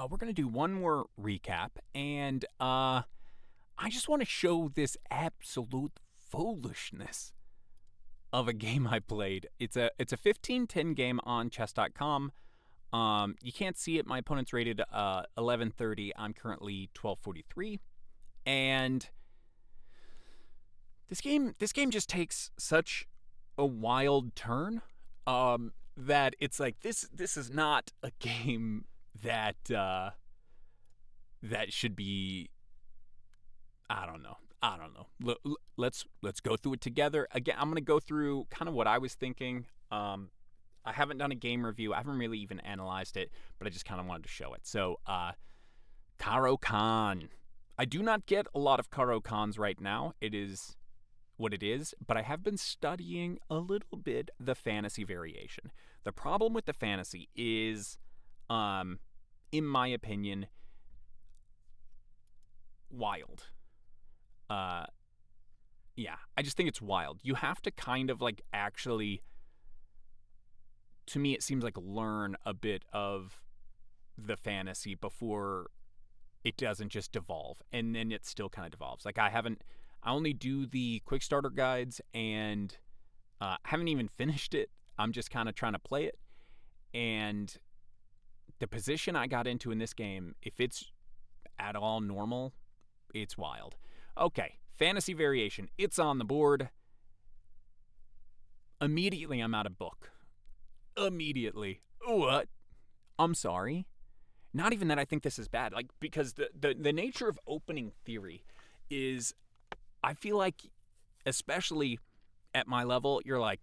we're going to do one more recap, and I just want to show this absolute foolishness of a game I played. It's a 15-10 game on chess.com. You can't see it. My opponent's rated 1130. I'm currently 1243. And this game just takes such a wild turn that it's like this is not a game that that should be. I don't know. Let's go through it together. Again, I'm gonna go through kind of what I was thinking. I haven't done a game review. I haven't really even analyzed it, but I just kind of wanted to show it. So, Karo Khan. I do not get a lot of Karo Khans right now. It is what it is, but I have been studying a little bit the fantasy variation. The problem with the fantasy is, in my opinion, wild. Yeah, I just think it's wild. You have to kind of like actually, to me, it seems like learn a bit of the fantasy before it doesn't just devolve, and then it still kind of devolves. Like I only do the quick starter guides, and haven't even finished it. I'm just kind of trying to play it, and the position I got into in this game, if it's at all normal, it's wild. Okay, fantasy variation. It's on the board. Immediately, I'm out of book. Immediately. What? I'm sorry. Not even that I think this is bad. Like, because the nature of opening theory is, I feel like, especially at my level, you're like,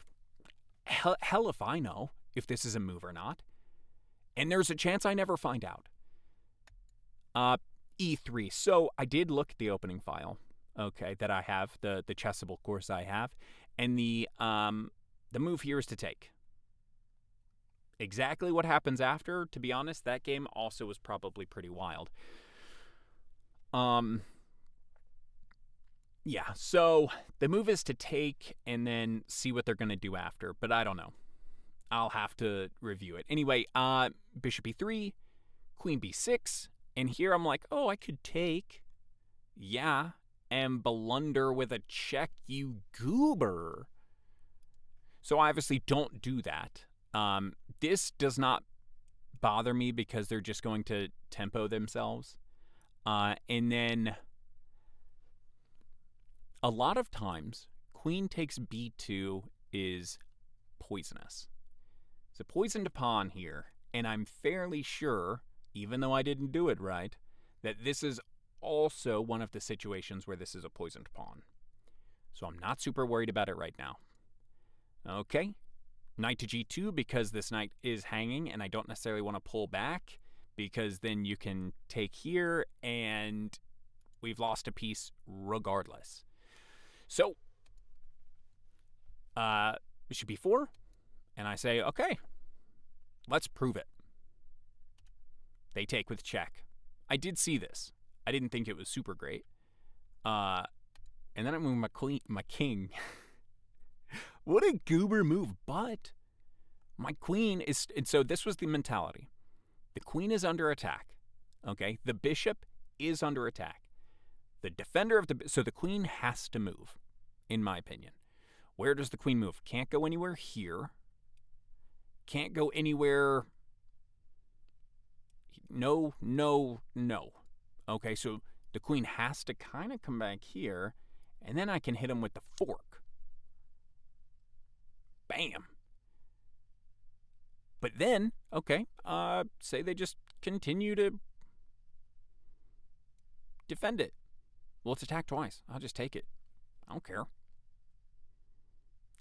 hell if I know if this is a move or not. And there's a chance I never find out. E3. So I did look at the opening file, okay, that I have, the chessable course I have, and the move here is to take. Exactly what happens after, to be honest, that game also was probably pretty wild. Yeah, so the move is to take and then see what they're going to do after, but I don't know. I'll have to review it. Anyway, bishop e3, queen b6, and here I'm like, oh, I could take, yeah, and blunder with a check, you goober. So I obviously don't do that. This does not bother me because they're just going to tempo themselves. And then a lot of times, queen takes b2 is poisonous. It's a poisoned pawn here, and I'm fairly sure, even though I didn't do it right, that this is also one of the situations where this is a poisoned pawn. So I'm not super worried about it right now. Okay, knight to g2 because this knight is hanging, and I don't necessarily want to pull back because then you can take here, and we've lost a piece regardless. So, bishop b4, and I say, okay, let's prove it. They take with check. I did see this. I didn't think it was super great. And then I move my king. What a goober move, but my queen is, and so this was the mentality. The queen is under attack, okay? The bishop is under attack. The defender of so the queen has to move, in my opinion. Where does the queen move? Can't go anywhere here. Can't go anywhere. No. Okay, so the queen has to kind of come back here, and then I can hit him with the fork. Bam. But then, okay, say they just continue to defend it. Well, it's attacked twice. I'll just take it. I don't care.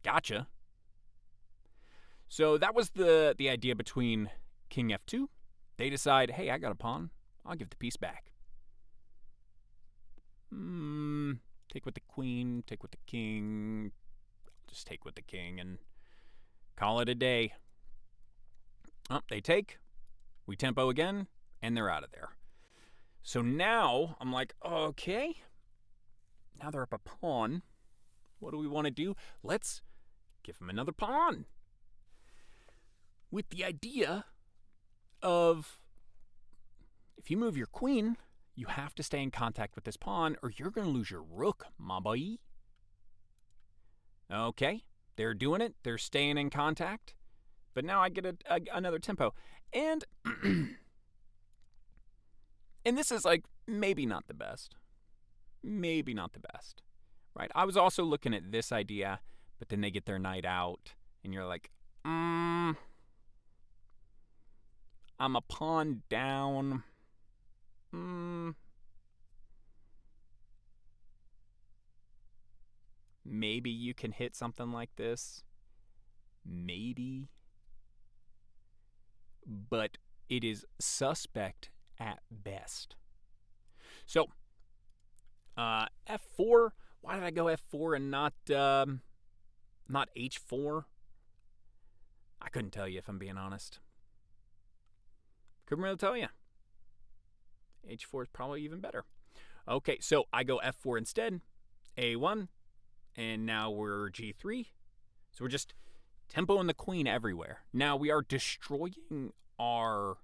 Gotcha. So that was the idea between king f2. They decide, hey, I got a pawn. I'll give the piece back. Take with the queen, take with the king. Just take with the king and call it a day. Oh, they take. We tempo again, and they're out of there. So now I'm like, okay. Now they're up a pawn. What do we want to do? Let's give them another pawn. With the idea of If you move your queen, you have to stay in contact with this pawn or you're going to lose your rook, my boy. Okay, they're doing it. They're staying in contact. But now I get another tempo. And and this is like maybe not the best. Maybe not the best. Right? I was also looking at this idea, but then they get their knight out and you're like, I'm a pawn down. Maybe you can hit something like this. Maybe. But it is suspect at best. So, F4. Why did I go F4 and not H4? I couldn't tell you if I'm being honest. Couldn't really tell you. H4 is probably even better. Okay, so I go F4 instead. A1. And now we're G3. So we're just tempoing the queen everywhere. Now we are destroying our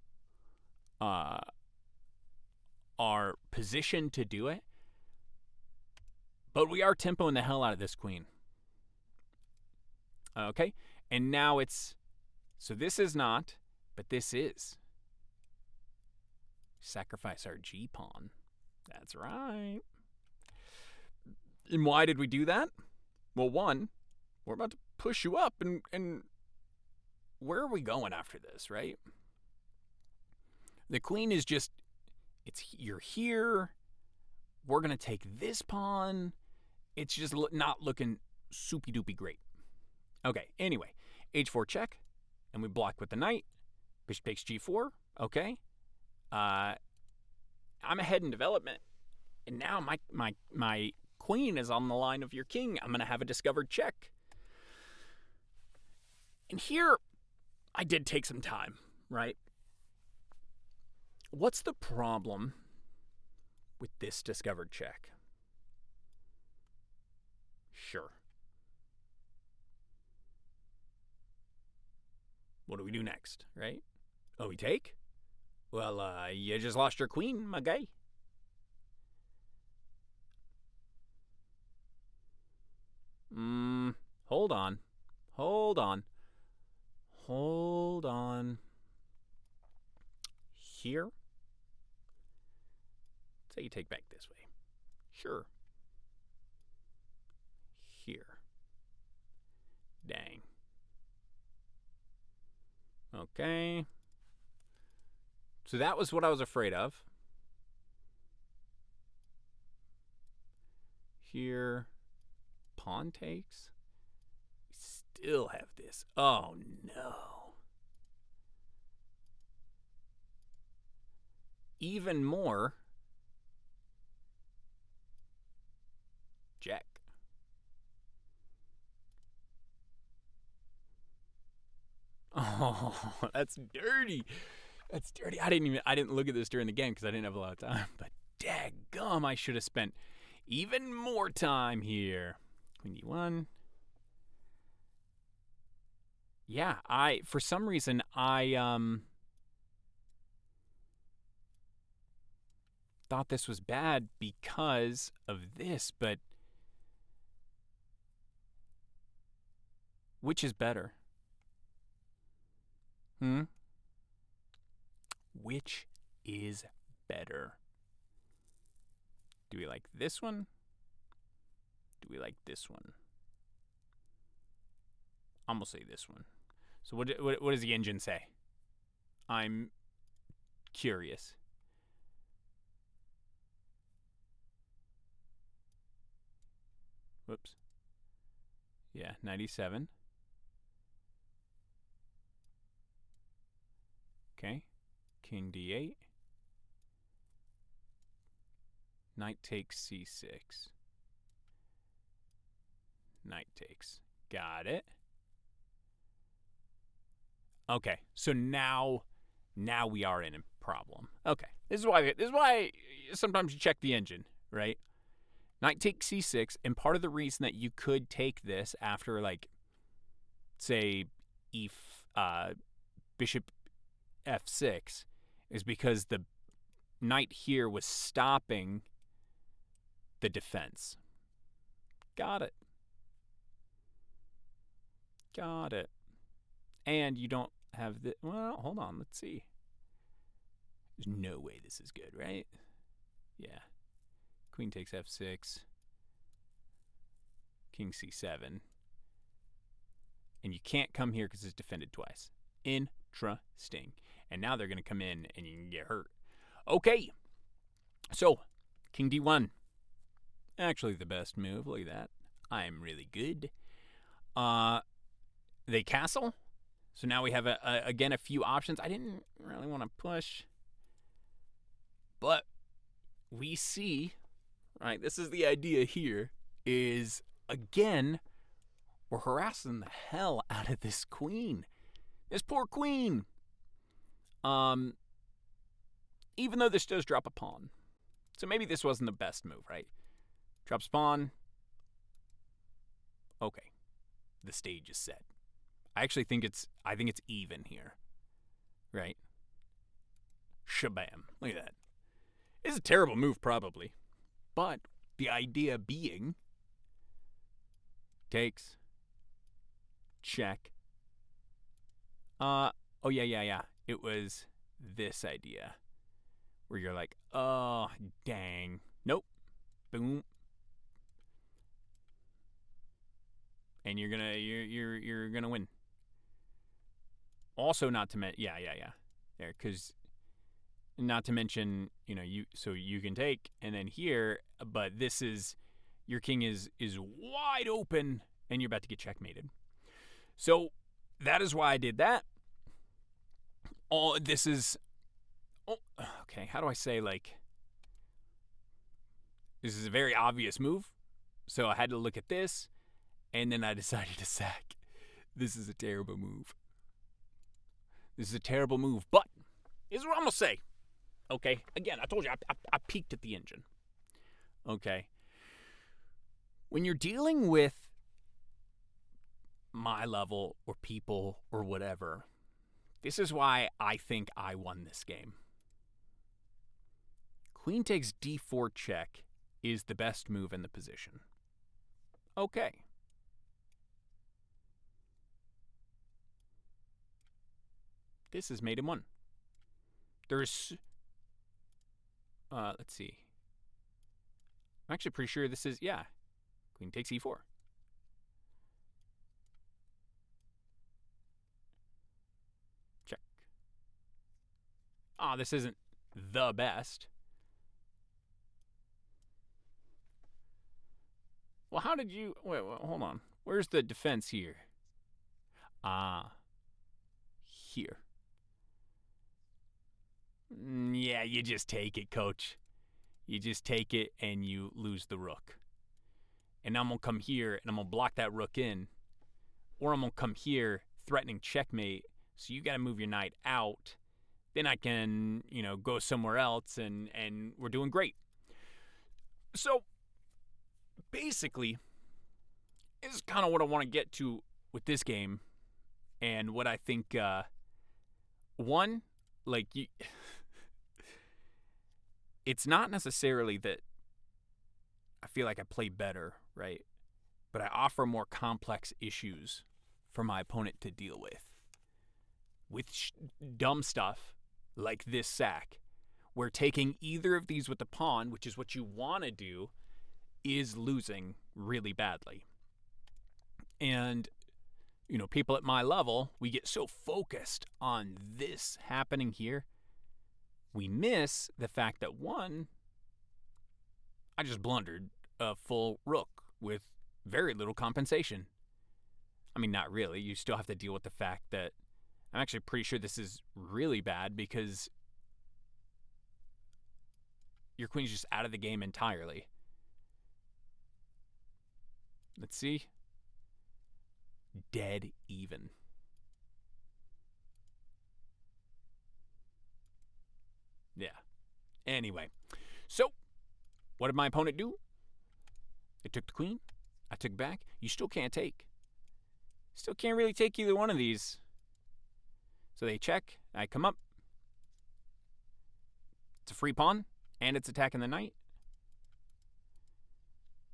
position to do it. But we are tempoing the hell out of this queen. Okay? And now it's... So this is not, but this is. Sacrifice our G-pawn. That's right. And why did we do that? Well, one, we're about to push you up, and where are we going after this, right? The queen is just, you're here. We're going to take this pawn. It's just not looking soupy-doopy great. Okay, anyway, H4 check, and we block with the knight. Bishop takes G4, okay. I'm ahead in development, and now my queen is on the line of your king. I'm going to have a discovered check. And here, I did take some time, right? What's the problem with this discovered check? Sure. What do we do next, right? Oh, we take? Well, you just lost your queen, my guy. Hold on. Here? Say you take back this way. Sure. Here. Dang. Okay. So that was what I was afraid of. Here. Pawn takes. We still have this. Oh, no. Even more. Jack. Oh, that's dirty. That's dirty. I didn't look at this during the game because I didn't have a lot of time. But daggum, I should have spent even more time here. Queen D1. Yeah, for some reason I thought this was bad because of this, but which is better? Which is better? Do we like this one? Do we like this one? I'm going to say this one. So what does the engine say? I'm curious. Whoops. Yeah, 97. Okay. King D8. Knight takes C6. Knight takes. Got it. Okay, so now we are in a problem. Okay, this is why sometimes you check the engine, right? Knight takes C6, and part of the reason that you could take this after, like, say, Bishop F6 is because knight here was stopping the defense. Got it. Got it. And you don't have the... Well, hold on. Let's see. There's no way this is good, right? Yeah. Queen takes f6. King c7. And you can't come here because it's defended twice. Interesting. And now they're going to come in and you can get hurt. Okay. So, king d1. Actually the best move. Look at that. I'm really good. They castle. So now we have, again, a few options. I didn't really want to push. But we see, right, this is the idea here, is, again, we're harassing the hell out of this queen. This poor queen. Even though this does drop a pawn. So maybe this wasn't the best move, right? Drops pawn. Okay. The stage is set. I actually think it's even here. Right? Shabam. Look at that. It's a terrible move, probably. But the idea being takes, check. Oh, yeah. It was this idea where you're like, oh, dang. Nope. Boom. And you're gonna win. Also, not to mention, yeah. There, because not to mention, so you can take, and then here, but this is, your king is wide open, and you're about to get checkmated. So that is why I did that. Okay, how do I say, this is a very obvious move, so I had to look at this, and then I decided to sack. This is a terrible move. But here's what I'm going to say. Okay, again, I told you, I peeked at the engine. Okay. When you're dealing with my level or people or whatever, this is why I think I won this game. Queen takes d4 check is the best move in the position. Okay. This is mate in one. There's... let's see. I'm actually pretty sure this is... Yeah. Queen takes e4. Check. This isn't the best. Well, how did you... Wait, hold on. Where's the defense here? Here. Yeah, you just take it, coach. You just take it and you lose the rook. And I'm going to come here and I'm going to block that rook in. Or I'm going to come here threatening checkmate. So you got to move your knight out. Then I can, go somewhere else and we're doing great. So basically, this is kind of what I want to get to with this game. And what I think, one, it's not necessarily that I feel like I play better, right? But I offer more complex issues for my opponent to deal with. With dumb stuff like this sack, where taking either of these with the pawn, which is what you want to do, is losing really badly. And, people at my level, we get so focused on this happening here, we miss the fact that, one, I just blundered a full rook with very little compensation. I mean, not really. You still have to deal with the fact that I'm actually pretty sure this is really bad because your queen's just out of the game entirely. Let's see. Dead even. Yeah. Anyway. So, what did my opponent do? They took the queen. I took back. You still can't take. Still can't really take either one of these. So they check. I come up. It's a free pawn, and it's attacking the knight.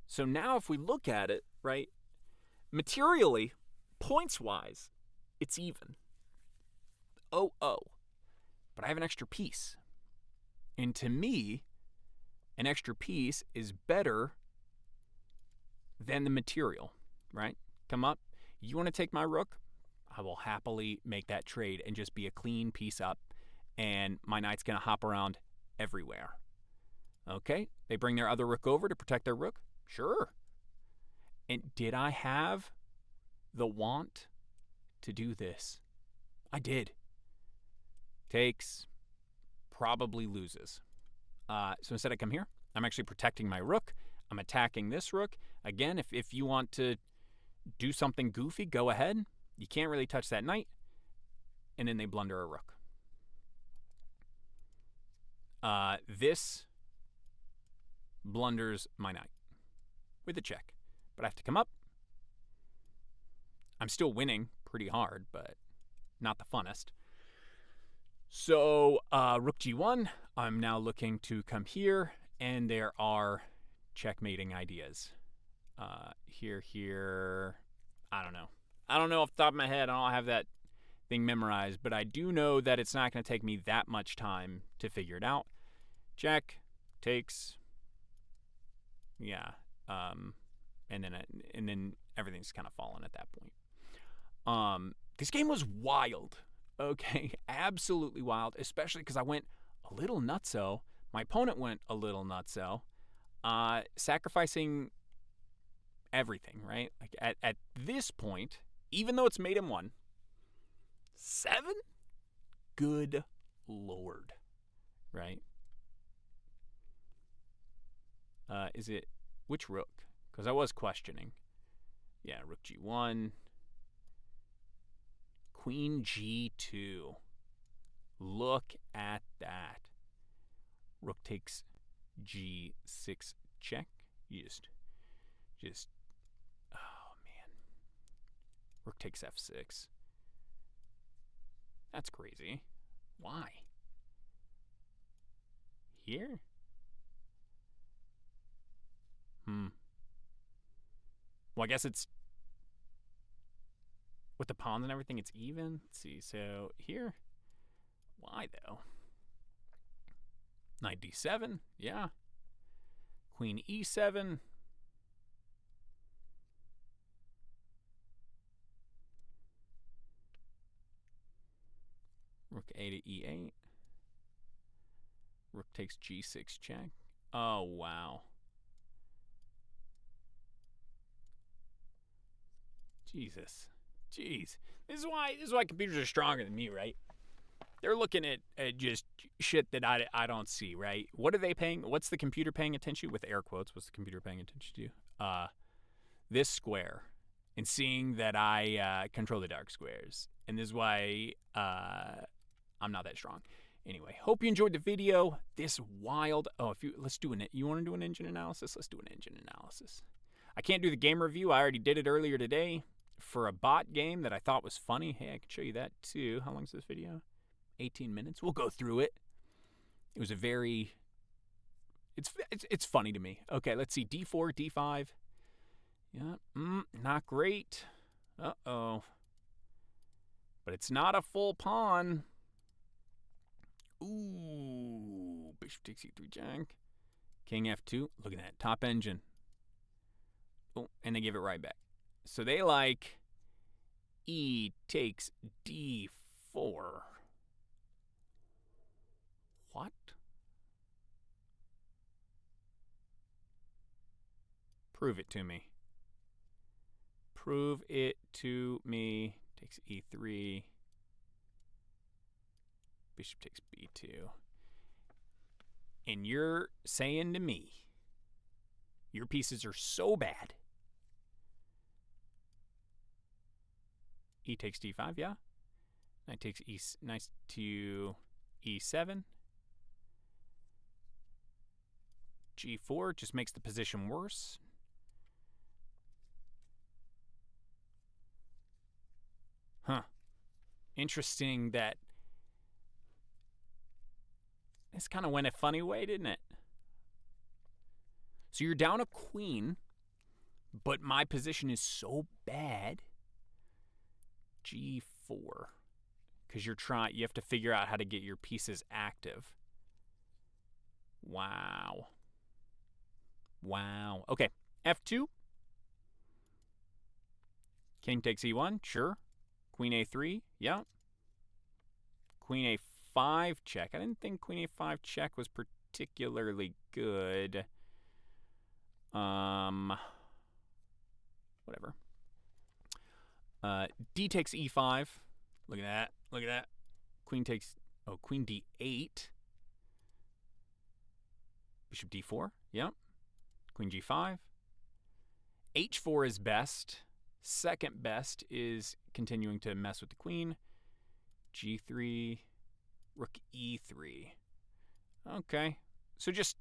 So now if we look at it, right, materially, points-wise, it's even. 0-0. But I have an extra piece. And to me, an extra piece is better than the material, right? Come up. You want to take my rook? I will happily make that trade and just be a clean piece up, and my knight's going to hop around everywhere. Okay, they bring their other rook over to protect their rook? Sure. And did I have the want to do this? I did. Takes, probably loses. So instead I come here, I'm actually protecting my rook. I'm attacking this rook. Again, if you want to do something goofy, go ahead. You can't really touch that knight. And then they blunder a rook. This blunders my knight with a check. But I have to come up. I'm still winning pretty hard, but not the funnest. So rook g1, I'm now looking to come here, and there are checkmating ideas. Here, I don't know. I don't know off the top of my head. I don't have that thing memorized, but I do know that it's not going to take me that much time to figure it out. Check, takes, yeah, and then everything's kind of fallen at that point. This game was wild. Okay, absolutely wild, especially because I went a little nutso. My opponent went a little nutso, sacrificing everything, right? Like at this point, even though it's made him 1, 7? Good Lord, right? Is it, which rook? Because I was questioning. Yeah, rook g1. Queen g2. Look at that. Rook takes g6 check. You just, oh man. Rook takes f6. That's crazy. Why? Here? Well, I guess it's, with the pawns and everything, it's even. Let's see. So here, why though? Knight d7, yeah. Queen e7. Rook a to e8. Rook takes g6 check. Oh wow. Jesus. Jeez. This is why computers are stronger than me, right? They're looking at just shit that I don't see, right? What are they paying? What's the computer paying attention to? With air quotes, what's the computer paying attention to? This square. And seeing that I control the dark squares. And this is why I'm not that strong. Anyway, hope you enjoyed the video. This wild. Oh, you want to do an engine analysis? Let's do an engine analysis. I can't do the game review. I already did it earlier today for a bot game that I thought was funny. Hey, I can show you that too. How long is this video? 18 minutes. We'll go through it. It was a very. It's funny to me. Okay, let's see. D4, D5. Yeah, not great. Uh-oh. But it's not a full pawn. Ooh, bishop takes e3 jack. King f2. Look at that. Top engine. Oh, and they give it right back. So they like e takes d4. What? Prove it to me. Prove it to me. Takes e3. Bishop takes b2. And you're saying to me, your pieces are so bad. E takes d5, yeah. Knight takes knight to e7. G4 just makes the position worse. Huh. Interesting that This kind of went a funny way, didn't it? So you're down a queen, but my position is so bad. G4. Because you have to figure out how to get your pieces active. Wow. Okay, F2. King takes E1, sure. Queen A3, yeah. Queen A5 check. I didn't think Queen A5 check was particularly good. Whatever. D takes E5. Look at that. Queen D8. Bishop D4, yeah. Queen G5. H4 is best. Second best is continuing to mess with the queen. G3, Rook E3. Okay, so just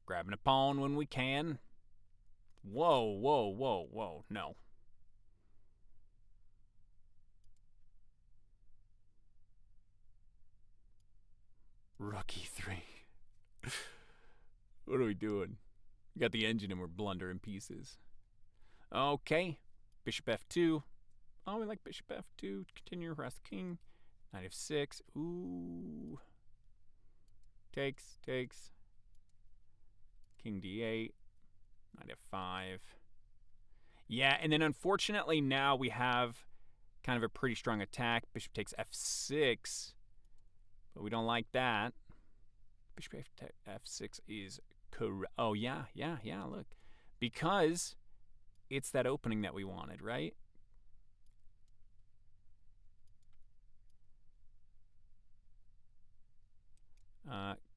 grabbing a pawn when we can. Whoa, no. Rook E3. What are we doing? We got the engine and we're blundering pieces. Okay, Bishop F2. Oh, we like Bishop F2. Continue, harass the king. Knight F6. Ooh. Takes. King D8. Knight F5. Yeah, and then unfortunately now we have kind of a pretty strong attack. Bishop takes F6. But we don't like that. Bishop F6 is correct. Oh, yeah, look. Because it's that opening that we wanted, right?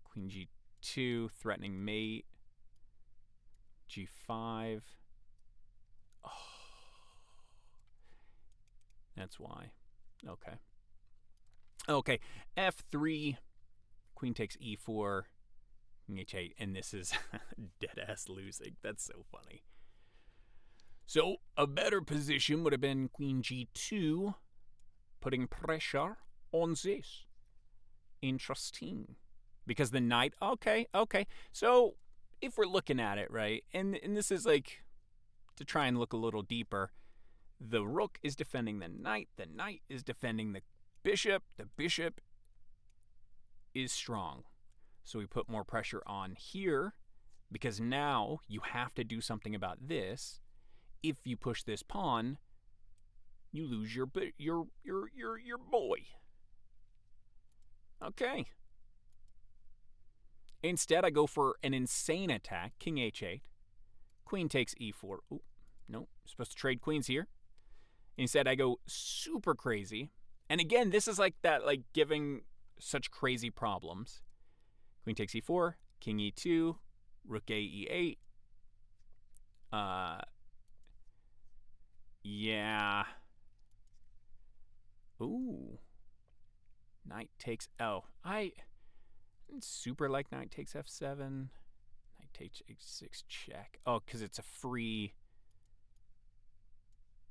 Queen G2, threatening mate. G5. Oh. That's why. Okay. F3. Queen takes E4. King H8. And this is dead-ass losing. That's so funny. So a better position would have been Queen G2, putting pressure on this. Interesting. Because the knight, okay. So if we're looking at it, right, and this is like, to try and look a little deeper, the rook is defending the knight is defending the bishop is strong. So we put more pressure on here, because now you have to do something about this. If you push this pawn, you lose your boy. Okay. Instead, I go for an insane attack. King H8. Queen takes E4. Ooh, no, supposed to trade queens here. Instead, I go super crazy. And again, this is like that, like giving such crazy problems. Queen takes E4. King E2. Rook A E8. Yeah. Ooh. Knight takes... Oh, I super like knight takes F7. Knight takes H6 check. Oh, because it's a free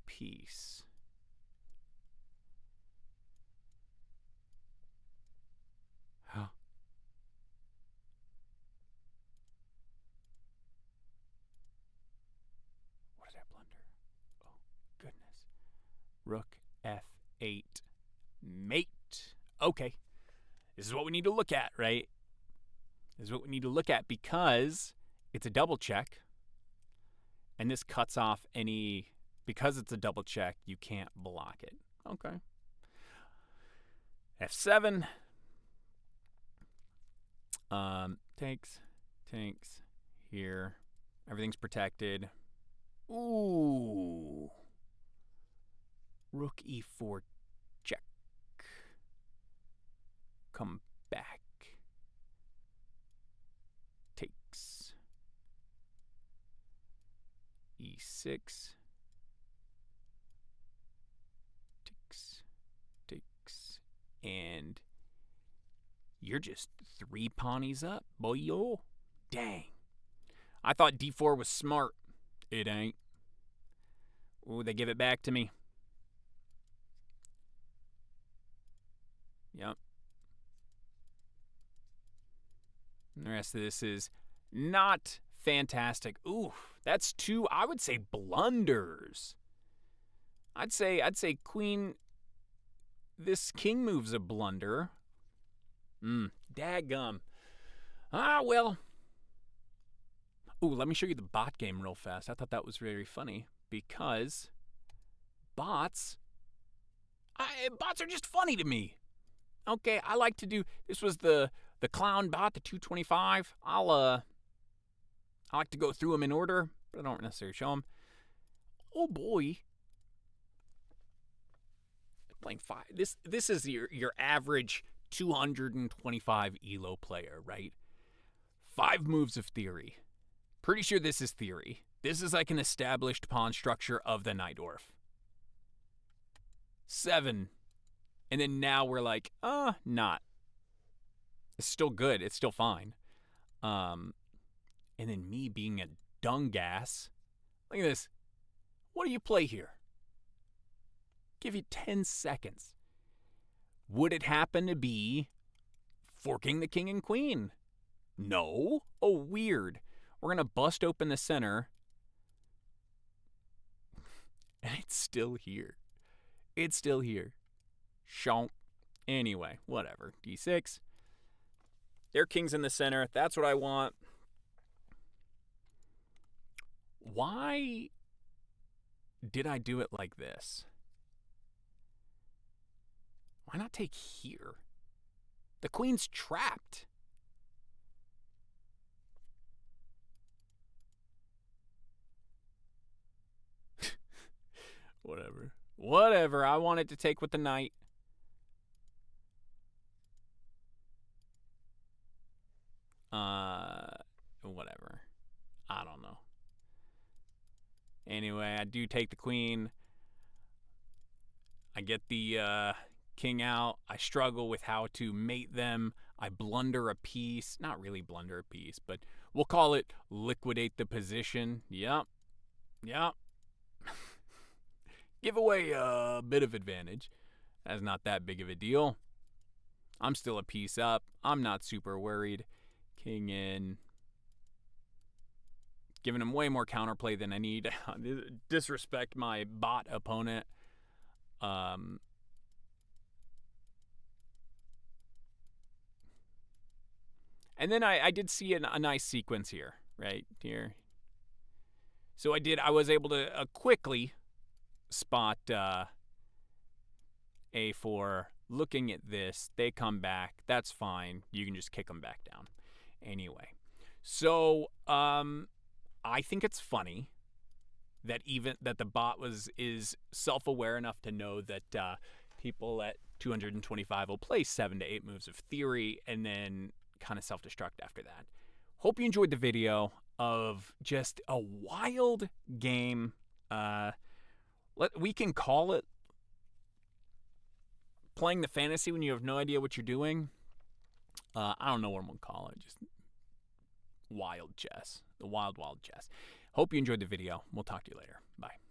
piece. Huh. What did I blunder? Oh, goodness. Rook F8 mate. Okay. This is what we need to look at, right? This is what we need to look at, because it's a double check. And this cuts off any... Because it's a double check, you can't block it. Okay. F7. Takes here. Everything's protected. Ooh. Rook E4 check. Come back. Takes. E6. Takes. And you're just 3 pawnies up, boy. Dang. I thought D4 was smart. It ain't. Ooh, they give it back to me. Yep. The rest of this is not fantastic. Ooh, that's two, I would say, blunders. I'd say queen. This king move's a blunder. Daggum. Well. Ooh, let me show you the bot game real fast. I thought that was very funny because bots are just funny to me. Okay, I like to do. This was the clown bot, the 225. I like to go through them in order, but I don't necessarily show them. Oh boy. Playing 5. This is your average 225 ELO player, right? 5 moves of theory. Pretty sure this is theory. This is like an established pawn structure of the Najdorf. 7. And then now we're like, not. It's still good. It's still fine. And then me being a dungass. Look at this. What do you play here? Give you 10 seconds. Would it happen to be forking the king and queen? No. Oh, weird. We're going to bust open the center. And it's still here. It's still here. Shonk. Anyway, whatever. D6. Their king's in the center. That's what I want. Why did I do it like this? Why not take here? The queen's trapped. Whatever. I wanted to take with the knight. Whatever. I don't know. Anyway, I do take the queen. I get the king out. I struggle with how to mate them. I blunder a piece. Not really blunder a piece, but we'll call it liquidate the position. Yep. Give away a bit of advantage. That's not that big of a deal. I'm still a piece up. I'm not super worried. King in. Giving him way more counterplay than I need. Disrespect my bot opponent. And then I did see a nice sequence here, right here. So I was able to quickly spot A4. Looking at this, they come back. That's fine. You can just kick them back down. Anyway, so I think it's funny that the bot is self-aware enough to know that people at 225 will play 7 to 8 moves of theory and then kind of self-destruct after that. Hope you enjoyed the video of just a wild game. We can call it playing the fantasy when you have no idea what you're doing. I don't know what I'm going to call it. Just wild chess. The wild chess. Hope you enjoyed the video. We'll talk to you later. Bye.